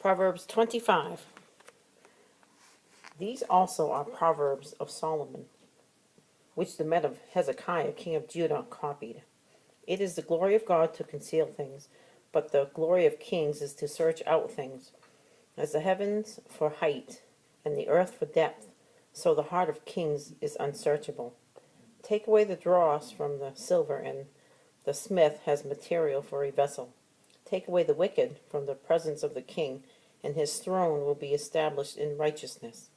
Proverbs 25. These also are Proverbs of Solomon, which the men of Hezekiah, king of Judah, copied. It is the glory of God to conceal things, but the glory of kings is to search out things. As the heavens for height, and the earth for depth, so the heart of kings is unsearchable. Take away the dross from the silver, and the smith has material for a vessel. Take away the wicked from the presence of the king, and his throne will be established in righteousness.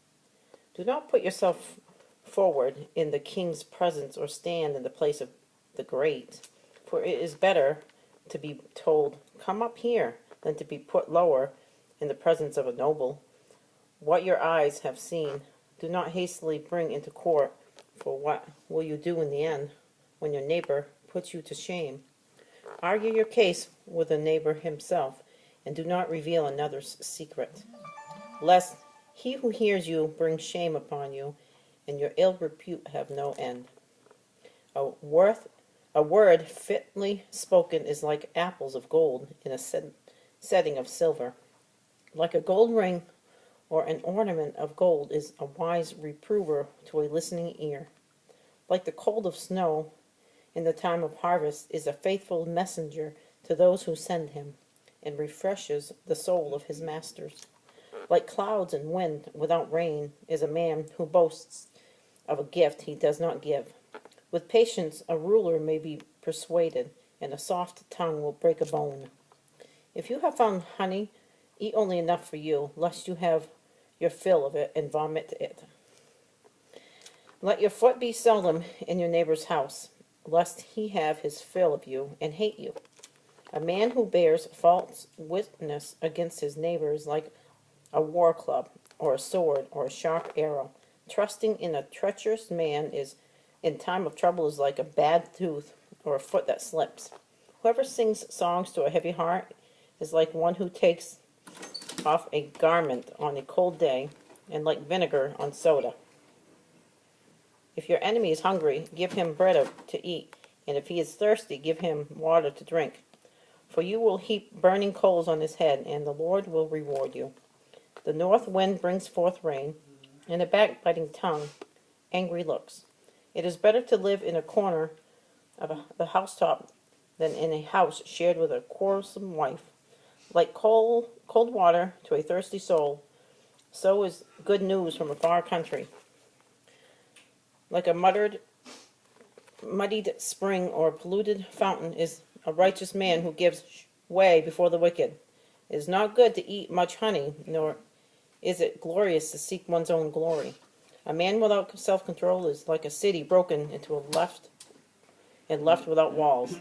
Do not put yourself forward in the king's presence, or stand in the place of the great, for it is better to be told, "Come up here," than to be put lower in the presence of a noble. What your eyes have seen, do not hastily bring into court, for what will you do in the end, when your neighbor puts you to shame? Argue your case with the neighbor himself, and do not reveal another's secret, lest he who hears you bring shame upon you, and your ill repute have no end. A word fitly spoken is like apples of gold in a setting of silver. Like a gold ring or an ornament of gold is a wise reprover to a listening ear. Like the cold of snow in the time of harvest is a faithful messenger to those who send him, and refreshes the soul of his masters. Like clouds and wind without rain is a man who boasts of a gift he does not give. With patience a ruler may be persuaded, and a soft tongue will break a bone. If you have found honey, eat only enough for you, lest you have your fill of it and vomit it. Let your foot be seldom in your neighbor's house, lest he have his fill of you and hate you. A man who bears false witness against his neighbor is like a war club, or a sword, or a sharp arrow. Trusting in a treacherous man is, in time of trouble, is like a bad tooth, or a foot that slips. Whoever sings songs to a heavy heart is like one who takes off a garment on a cold day, and like vinegar on soda. If your enemy is hungry, give him bread to eat, and if he is thirsty, give him water to drink. For you will heap burning coals on his head, and the Lord will reward you. The north wind brings forth rain, and a backbiting tongue, angry looks. It is better to live in a corner of the housetop than in a house shared with a quarrelsome wife. Like cold water to a thirsty soul, so is good news from a far country. Like a muddied spring or polluted fountain is a righteous man who gives way before the wicked. It is not good to eat much honey, nor is it glorious to seek one's own glory. A man without self-control is like a city broken into and left without walls.